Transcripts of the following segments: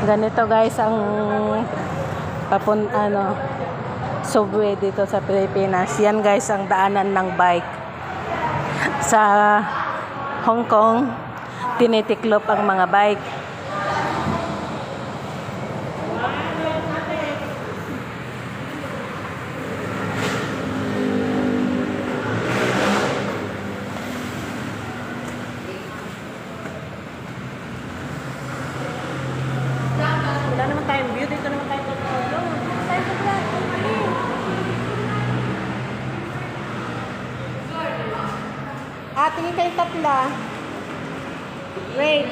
Ganito guys ang subway dito sa Pilipinas. Yan guys ang daanan ng bike. Sa Hong Kong, tinitiklop ang mga bike. Wala naman tayong view. Dito naman tayo tutulong. Tingin kayong tatla. Wait.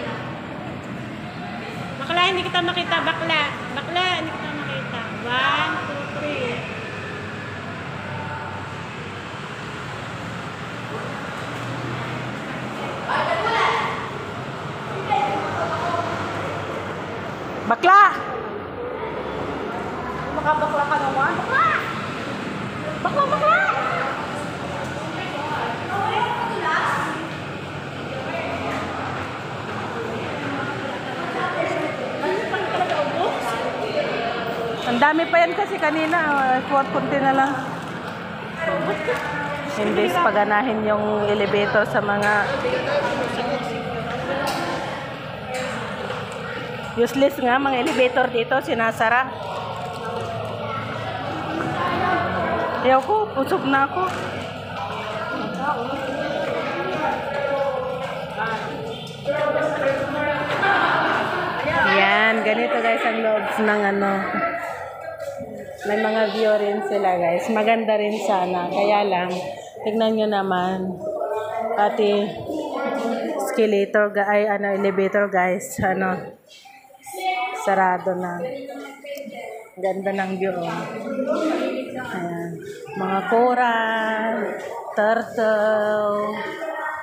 Bakla, hindi kita makita. Bakla. Bakla, hindi kita makita. 1, 2, 3. Bakla! Makabakla ka naman. Bakla! Bakla, bakla! Ang dami pa yan kasi kanina. Kunti na lang. Imbis paganahin yung elevator sa mga useless nga mga elevator dito, sinasara. Ayaw ko, usok na ako. Yan, ganito guys ang loob ng may mga view rin sila guys. Maganda rin sana. Kaya lang, tignan nyo naman. Pati escalator, elevator guys. Sarado na. Ganda ng view. Ayan. Mga coral, turtle,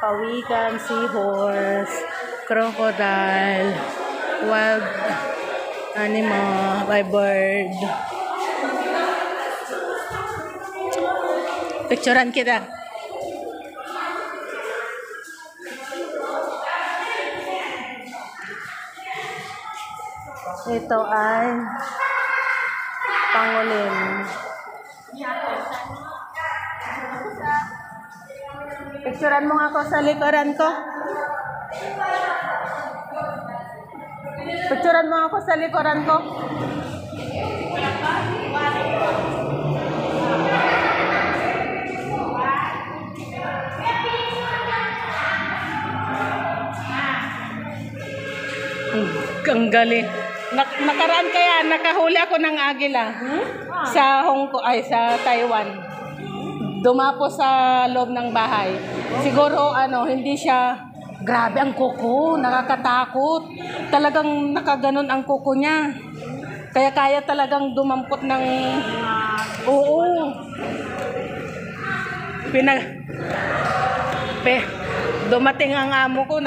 pawikan, seahorse, crocodile, wild animal, by bird. Picturean kita. Ito ay Pangolin. Picturean mo ako sa likuran ko. Picturean mo ako sa likuran ko. Ang galing. Nakaraan kaya nakahuli ako ng agila sa Hong Kong sa Taiwan. Dumapo sa loob ng bahay. Siguro hindi siya grabe ang kuko, nakakatakot. Talagang nakaganon ang kuko niya. Kaya talagang dumampot ng dumating ang amo ko,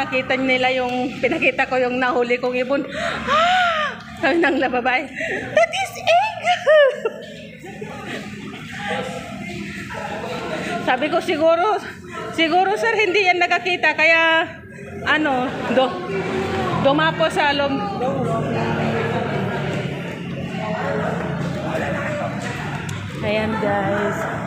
pinakita ko yung nahuli kong ibon. Sabi ng babae, that is egg! Sabi ko, siguro sir, hindi yan nakakita, kaya dumapo sa loob. Ayan guys.